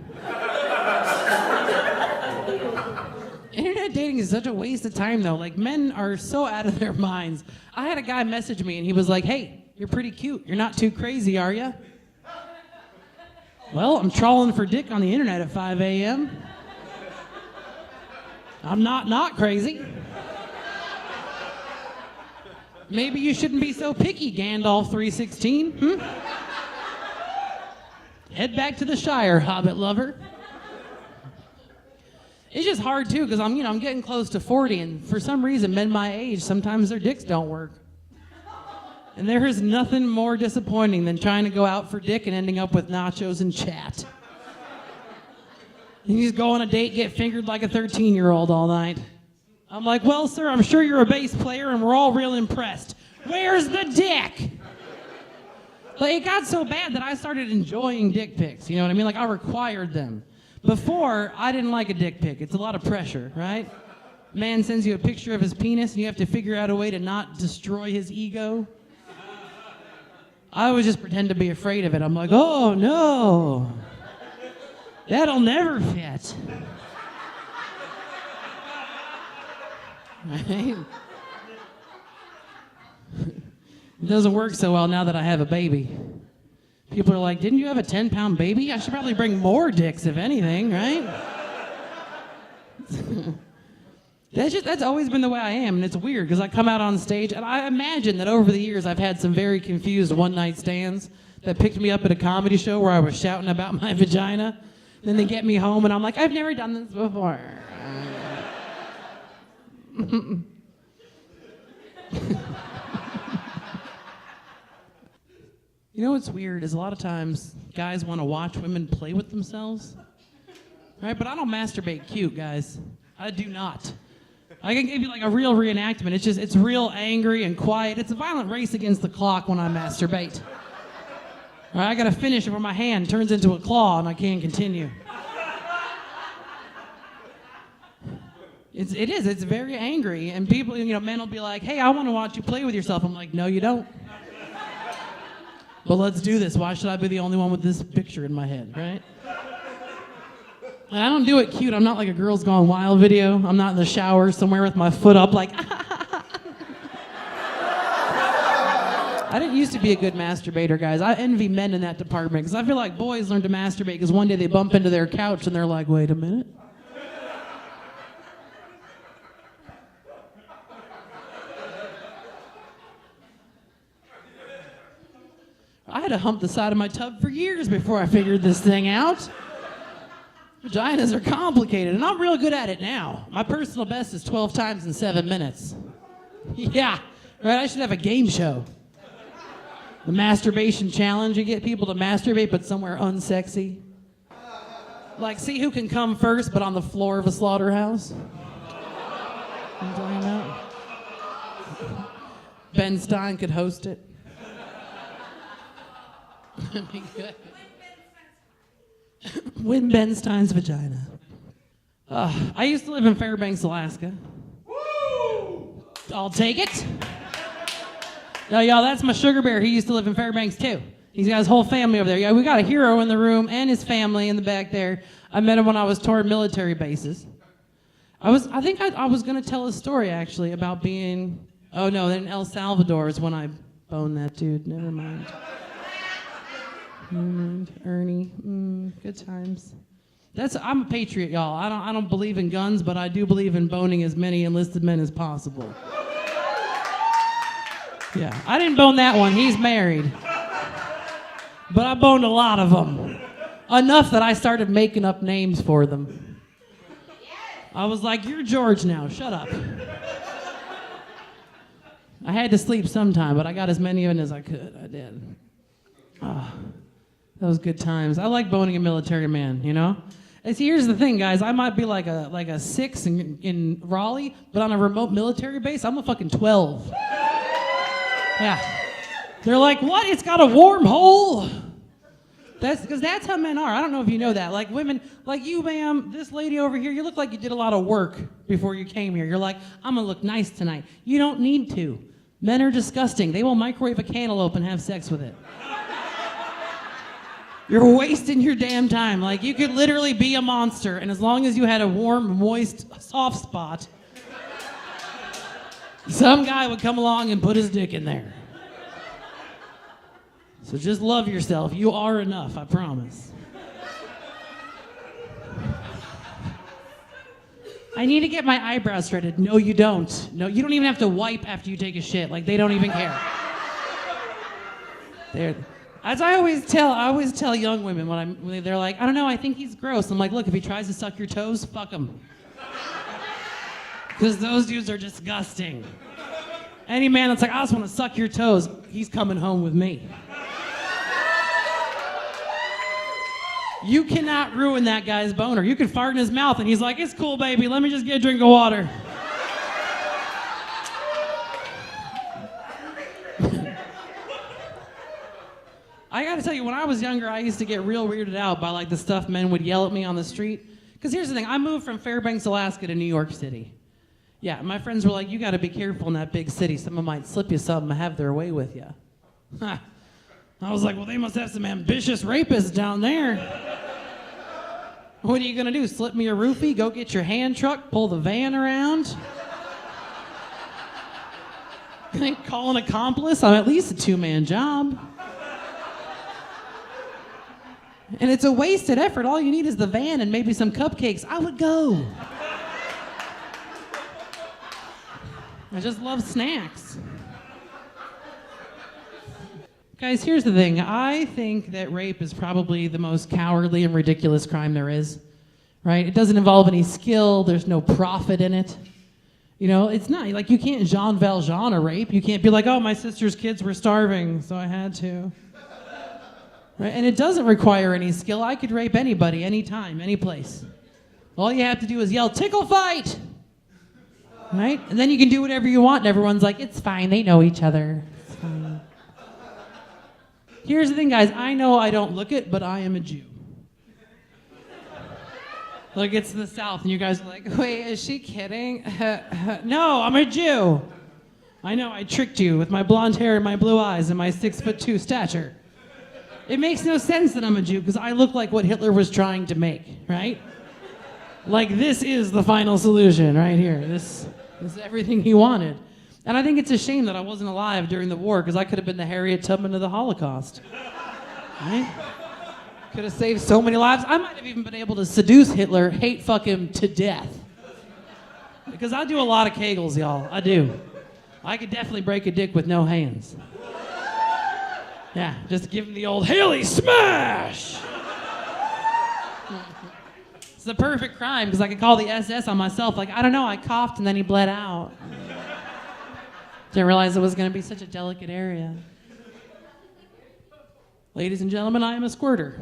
Internet dating is such a waste of time, though. Like, men are so out of their minds. I had a guy message me, and he was like, hey, you're pretty cute. You're not too crazy, are you? Well, I'm trawling for dick on the internet at 5 a.m. I'm not crazy. Maybe you shouldn't be so picky, Gandalf 316. Head back to the Shire, Hobbit lover. It's just hard too, because I'm getting close to 40, and for some reason, men my age, sometimes their dicks don't work. And there is nothing more disappointing than trying to go out for dick and ending up with nachos and chat. You just go on a date, get fingered like a 13-year-old all night. I'm like, well, sir, I'm sure you're a bass player, and we're all real impressed. Where's the dick? Like, it got so bad that I started enjoying dick pics, you know what I mean? Like, I required them. Before, I didn't like a dick pic. It's a lot of pressure, right? Man sends you a picture of his penis, and you have to figure out a way to not destroy his ego. I would just pretend to be afraid of it. I'm like, oh, no. That'll never fit. Right? It doesn't work so well now that I have a baby. People are like, didn't you have a 10-pound baby? I should probably bring more dicks, if anything, right? That's always been the way I am, and it's weird, because I come out on stage, and I imagine that over the years I've had some very confused one-night stands that picked me up at a comedy show where I was shouting about my vagina. Then they get me home, and I'm like, I've never done this before. You know what's weird is a lot of times guys want to watch women play with themselves, right? But I don't masturbate cute, guys. I do not. I can give you like a real reenactment. It's real angry and quiet. It's a violent race against the clock when I masturbate. All right, I gotta finish it where my hand turns into a claw and I can't continue. It's very angry. And people, men will be like, hey, I want to watch you play with yourself. I'm like, no, you don't. But let's do this. Why should I be the only one with this picture in my head, right? And I don't do it cute. I'm not like a Girls Gone Wild video. I'm not in the shower somewhere with my foot up like, I didn't used to be a good masturbator, guys. I envy men in that department because I feel like boys learn to masturbate because one day they bump into their couch and they're like, wait a minute. I had to hump the side of my tub for years before I figured this thing out. Vaginas are complicated, and I'm real good at it now. My personal best is 12 times in 7 minutes. Yeah, right, I should have a game show. The masturbation challenge, you get people to masturbate but somewhere unsexy. Like, see who can come first but on the floor of a slaughterhouse? You know what I'm talking about? Ben Stein could host it. That'd be good. Win Ben Stein's vagina. I used to live in Fairbanks, Alaska. Woo! I'll take it. No, y'all, that's my sugar bear. He used to live in Fairbanks, too. He's got his whole family over there. Yeah, we got a hero in the room and his family in the back there. I met him when I was touring military bases. I think I was going to tell a story, actually, about being... Oh, no, in El Salvador is when I boned that dude. Never mind. Ernie, good times. I'm a patriot, y'all. I don't believe in guns, but I do believe in boning as many enlisted men as possible. Yeah, I didn't bone that one. He's married. But I boned a lot of them. Enough that I started making up names for them. I was like, you're George now. Shut up. I had to sleep sometime, but I got as many of them as I could. I did. Those good times. I like boning a military man, And see, here's the thing, guys. I might be like a 6 in Raleigh, but on a remote military base, I'm a fucking 12. Yeah. They're like, what? It's got a warm hole? Because that's how men are. I don't know if you know that. Like women, like you, ma'am, this lady over here, you look like you did a lot of work before you came here. You're like, I'm going to look nice tonight. You don't need to. Men are disgusting. They will microwave a cantaloupe and have sex with it. You're wasting your damn time. Like, you could literally be a monster, and as long as you had a warm, moist, soft spot, some guy would come along and put his dick in there. So just love yourself. You are enough, I promise. I need to get my eyebrows threaded. No, you don't. No, you don't even have to wipe after you take a shit. Like, they don't even care. As I always tell young women when they're like, I don't know, I think he's gross. I'm like, look, if he tries to suck your toes, fuck him. Because those dudes are disgusting. Any man that's like, I just want to suck your toes, he's coming home with me. You cannot ruin that guy's boner. You can fart in his mouth and he's like, it's cool, baby, let me just get a drink of water. I gotta tell you, when I was younger, I used to get real weirded out by like the stuff men would yell at me on the street. Because here's the thing, I moved from Fairbanks, Alaska to New York City. Yeah, my friends were like, you gotta be careful in that big city. Someone might slip you something and have their way with you. Huh. I was like, well, they must have some ambitious rapists down there. What are you gonna do, slip me a roofie, go get your hand truck, pull the van around? Call an accomplice? I'm at least a 2-man job. And it's a wasted effort. All you need is the van and maybe some cupcakes. I would go. I just love snacks. Guys, here's the thing. I think that rape is probably the most cowardly and ridiculous crime there is. Right? It doesn't involve any skill. There's no profit in it. It's not like you can't Jean Valjean a rape. You can't be like, oh, my sister's kids were starving, so I had to. Right? And it doesn't require any skill. I could rape anybody, anytime, any place. All you have to do is yell, tickle fight! Right? And then you can do whatever you want, and everyone's like, it's fine, they know each other. It's fine. Here's the thing, guys. I know I don't look it, but I am a Jew. Like, it's the South, and you guys are like, wait, is she kidding? No, I'm a Jew. I know, I tricked you with my blonde hair and my blue eyes and my 6'2" stature. It makes no sense that I'm a Jew, because I look like what Hitler was trying to make, right? Like, this is the final solution right here. This is everything he wanted. And I think it's a shame that I wasn't alive during the war, because I could have been the Harriet Tubman of the Holocaust. Right? Could have saved so many lives. I might have even been able to seduce Hitler, hate fuck him to death. Because I do a lot of Kegels, y'all. I do. I could definitely break a dick with no hands. Yeah, just give him the old HAILEY smash! It's the perfect crime, because I could call the SS on myself, like, I don't know, I coughed and then he bled out. Didn't realize it was going to be such a delicate area. Ladies and gentlemen, I am a squirter.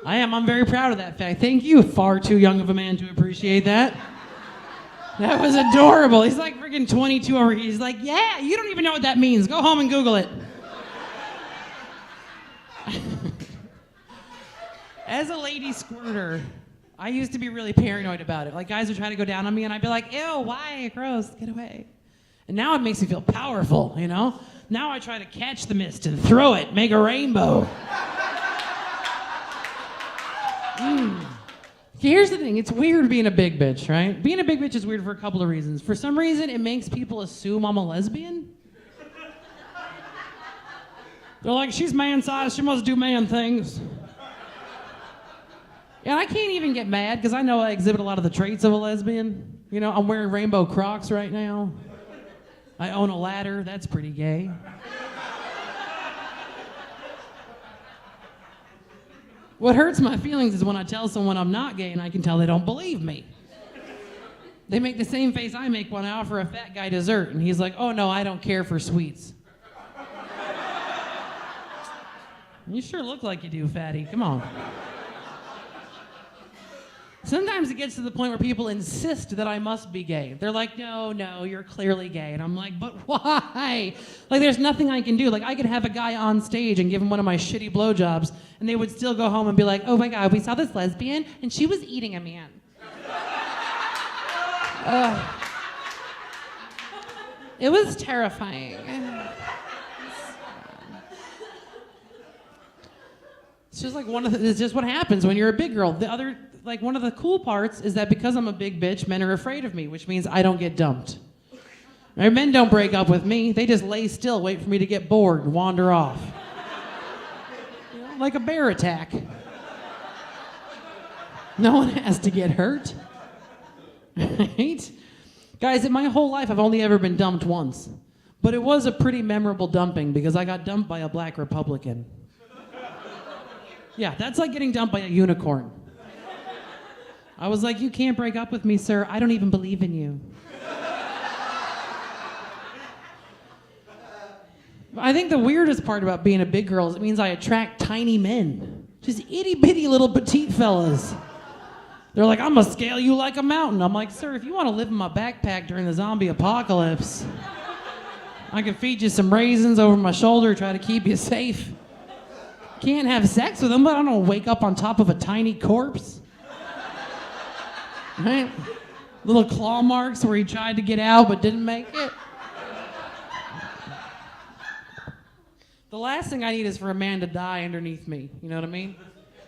I am. I'm very proud of that fact. Thank you, far too young of a man to appreciate that. That was adorable. He's like freaking 22 over here. He's like, yeah, you don't even know what that means. Go home and Google it. As a lady squirter, I used to be really paranoid about it. Like, guys would try to go down on me, and I'd be like, ew, why? Gross, get away. And now it makes me feel powerful, you know? Now I try to catch the mist and throw it, make a rainbow. Here's the thing, it's weird being a big bitch, right? Being a big bitch is weird for a couple of reasons. For some reason, it makes people assume I'm a lesbian. They're like, she's man-sized, she must do man things. And I can't even get mad, because I know I exhibit a lot of the traits of a lesbian. You know, I'm wearing rainbow Crocs right now. I own a ladder, that's pretty gay. What hurts my feelings is when I tell someone I'm not gay and I can tell they don't believe me. They make the same face I make when I offer a fat guy dessert, and he's like, oh no, I don't care for sweets. You sure look like you do, fatty, come on. Sometimes it gets to the point where people insist that I must be gay. They're like, no, you're clearly gay. And I'm like, but why? Like, there's nothing I can do. Like, I could have a guy on stage and give him one of my shitty blowjobs, and they would still go home and be like, oh my God, we saw this lesbian, and she was eating a man. It was terrifying. It's just like it's just what happens when you're a big girl. One of the cool parts is that because I'm a big bitch, men are afraid of me, which means I don't get dumped. Right? Men don't break up with me. They just lay still, wait for me to get bored and wander off. You know, like a bear attack. No one has to get hurt. Right? Guys, in my whole life, I've only ever been dumped once. But it was a pretty memorable dumping because I got dumped by a black Republican. Yeah, that's like getting dumped by a unicorn. I was like, you can't break up with me, sir. I don't even believe in you. I think the weirdest part about being a big girl is it means I attract tiny men. Just itty-bitty little petite fellas. They're like, I'm gonna scale you like a mountain. I'm like, sir, if you want to live in my backpack during the zombie apocalypse, I can feed you some raisins over my shoulder, try to keep you safe. Can't have sex with them, but I don't wake up on top of a tiny corpse. Right? Little claw marks where he tried to get out but didn't make it. The last thing I need is for a man to die underneath me. You know what I mean?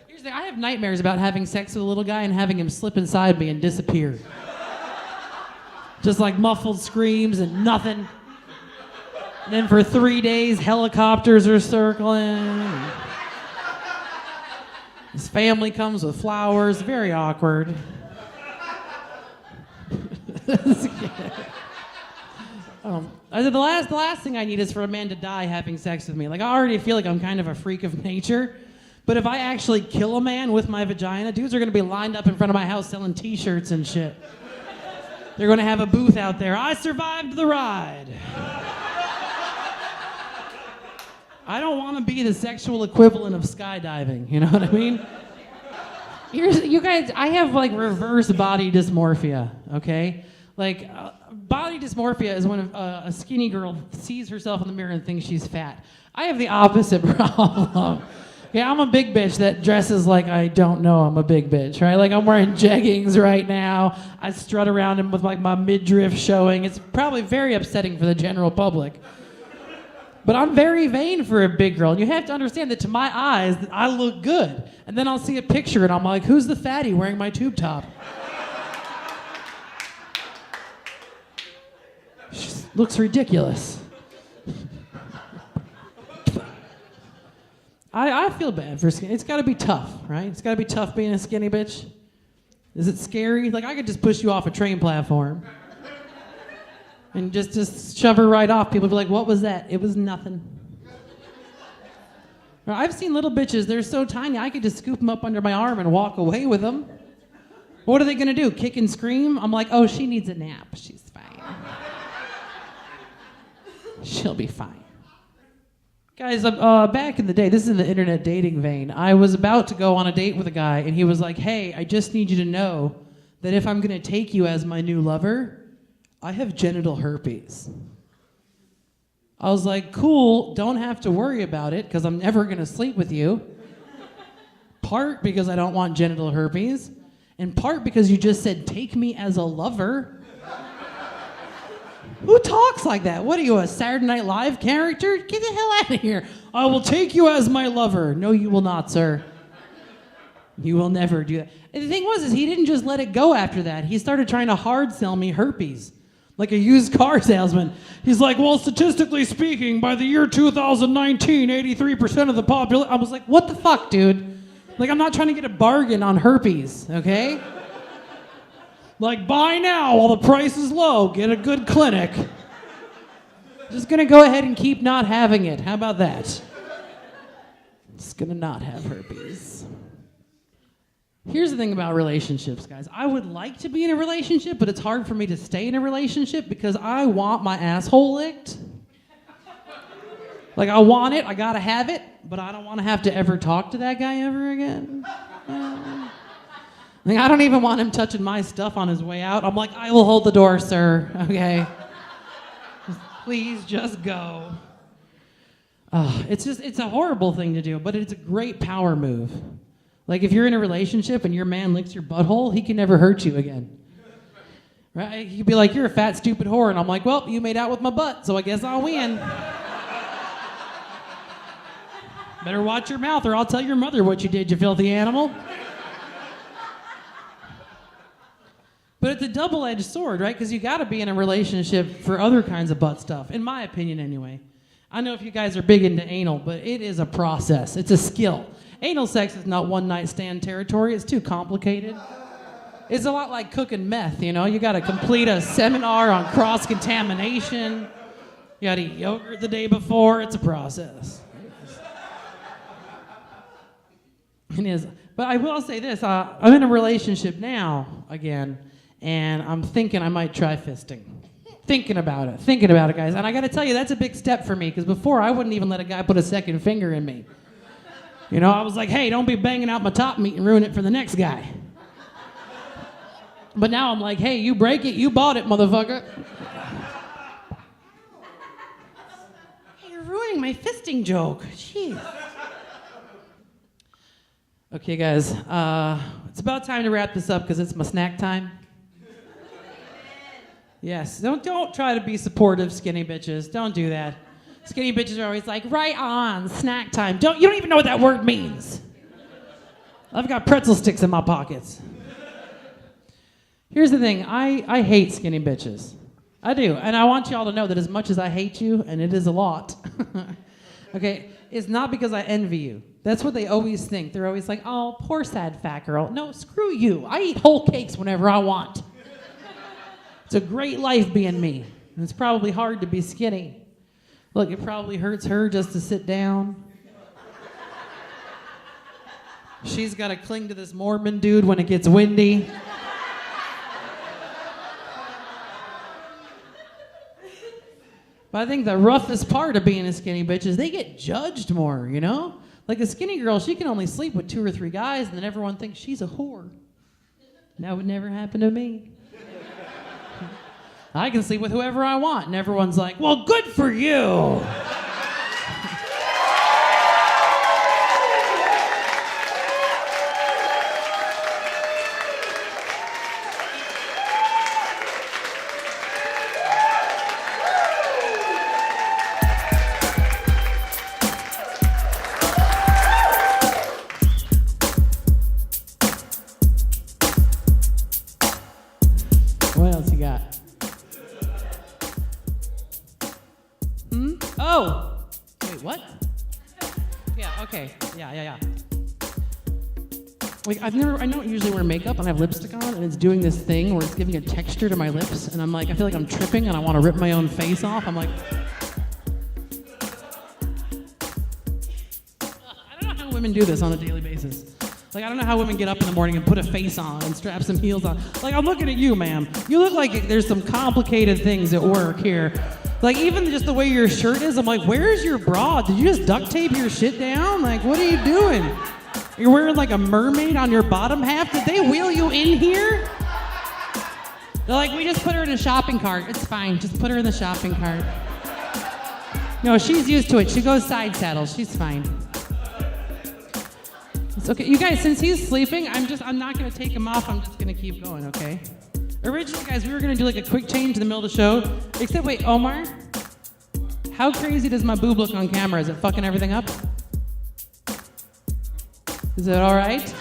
Here's the thing, I have nightmares about having sex with a little guy and having him slip inside me and disappear. Just like muffled screams and nothing. And then for 3 days, helicopters are circling. His family comes with flowers. Very awkward. I said the last thing I need is for a man to die having sex with me. Like, I already feel like I'm kind of a freak of nature. But if I actually kill a man with my vagina, dudes are going to be lined up in front of my house selling t-shirts and shit. They're going to have a booth out there. I survived the ride. I don't want to be the sexual equivalent of skydiving, you know what I mean? You guys, I have like reverse body dysmorphia, okay? Like, body dysmorphia is when a skinny girl sees herself in the mirror and thinks she's fat. I have the opposite problem. Yeah, I'm a big bitch that dresses like I don't know I'm a big bitch, right? Like I'm wearing jeggings right now. I strut around and with like my midriff showing. It's probably very upsetting for the general public. But I'm very vain for a big girl. And you have to understand that to my eyes, I look good. And then I'll see a picture and I'm like, who's the fatty wearing my tube top? She looks ridiculous. I feel bad for skinny. It's got to be tough, right? It's got to be tough being a skinny bitch. Is it scary? Like I could just push you off a train platform and just shove her right off. People be like, "What was that?" It was nothing. I've seen little bitches. They're so tiny. I could just scoop them up under my arm and walk away with them. What are they gonna do? Kick and scream? I'm like, oh, she needs a nap. She's fine. She'll be fine. Guys, back in the day, this is in the internet dating vein, I was about to go on a date with a guy, and he was like, hey, I just need you to know that if I'm going to take you as my new lover, I have genital herpes. I was like, cool, don't have to worry about it, because I'm never going to sleep with you. Part because I don't want genital herpes, and part because you just said, take me as a lover. Who talks like that? What are you, a Saturday Night Live character? Get the hell out of here. I will take you as my lover. No, you will not, sir. You will never do that. And the thing was, is he didn't just let it go after that. He started trying to hard sell me herpes, like a used car salesman. He's like, well, statistically speaking, by the year 2019, 83% of the population. I was like, what the fuck, dude? Like, I'm not trying to get a bargain on herpes, okay? Like, buy now while the price is low. Get a good clinic. Just gonna go ahead and keep not having it. How about that? Just gonna not have herpes. Here's the thing about relationships, guys. I would like to be in a relationship, but it's hard for me to stay in a relationship because I want my asshole licked. Like, I want it, I gotta have it, but I don't want to have to ever talk to that guy ever again. I don't even want him touching my stuff on his way out. I'm like, I will hold the door, sir. Okay. Please just go. It's a horrible thing to do, but it's a great power move. Like if you're in a relationship and your man licks your butthole, he can never hurt you again. Right? He could be like, you're a fat, stupid whore. And I'm like, well, you made out with my butt, so I guess I'll win. Better watch your mouth or I'll tell your mother what you did, you filthy animal. But it's a double-edged sword, right? Because you got to be in a relationship for other kinds of butt stuff, in my opinion anyway. I know if you guys are big into anal, but it is a process. It's a skill. Anal sex is not one-night stand territory. It's too complicated. It's a lot like cooking meth, you know? You got to complete a seminar on cross-contamination. You got to eat yogurt the day before. It's a process. It is. But I will say this. I'm in a relationship now, again, and I'm thinking I might try fisting. Thinking about it, guys. And I got to tell you, that's a big step for me, because before I wouldn't even let a guy put a second finger in me. You know, I was like, hey, don't be banging out my top meat and ruin it for the next guy. But now I'm like, hey, you break it, you bought it, motherfucker. Hey, you're ruining my fisting joke. Jeez. Okay, guys, it's about time to wrap this up because it's my snack time. Yes, don't try to be supportive, skinny bitches. Don't do that. Skinny bitches are always like, right on, snack time. You don't even know what that word means. I've got pretzel sticks in my pockets. Here's the thing, I hate skinny bitches. I do, and I want y'all to know that as much as I hate you, and it is a lot, okay, it's not because I envy you. That's what they always think. They're always like, oh, poor sad fat girl. No, screw you. I eat whole cakes whenever I want. It's a great life being me. And it's probably hard to be skinny. Look, it probably hurts her just to sit down. She's got to cling to this Mormon dude when it gets windy. But I think the roughest part of being a skinny bitch is they get judged more, you know? Like a skinny girl, she can only sleep with 2 or 3 guys, and then everyone thinks she's a whore. That would never happen to me. I can sleep with whoever I want. And everyone's like, well, good for you. What else you got? Oh! Wait, what? Yeah, okay. Yeah. Like, I don't usually wear makeup and I have lipstick on and it's doing this thing where it's giving a texture to my lips and I'm like, I feel like I'm tripping and I want to rip my own face off. I'm like... I don't know how women do this on a daily basis. Like, I don't know how women get up in the morning and put a face on and strap some heels on. Like, I'm looking at you, ma'am. You look like there's some complicated things at work here. Like, even just the way your shirt is, I'm like, where's your bra? Did you just duct tape your shit down? Like, what are you doing? You're wearing like a mermaid on your bottom half? Did they wheel you in here? They're like, we just put her in a shopping cart. It's fine. Just put her in the shopping cart. No, she's used to it. She goes side saddles. She's fine. It's okay. You guys, since he's sleeping, I'm not going to take him off. I'm just going to keep going, okay? Originally, guys, we were going to do like a quick change in the middle of the show. Except, wait, Omar? How crazy does my boob look on camera? Is it fucking everything up? Is it all right?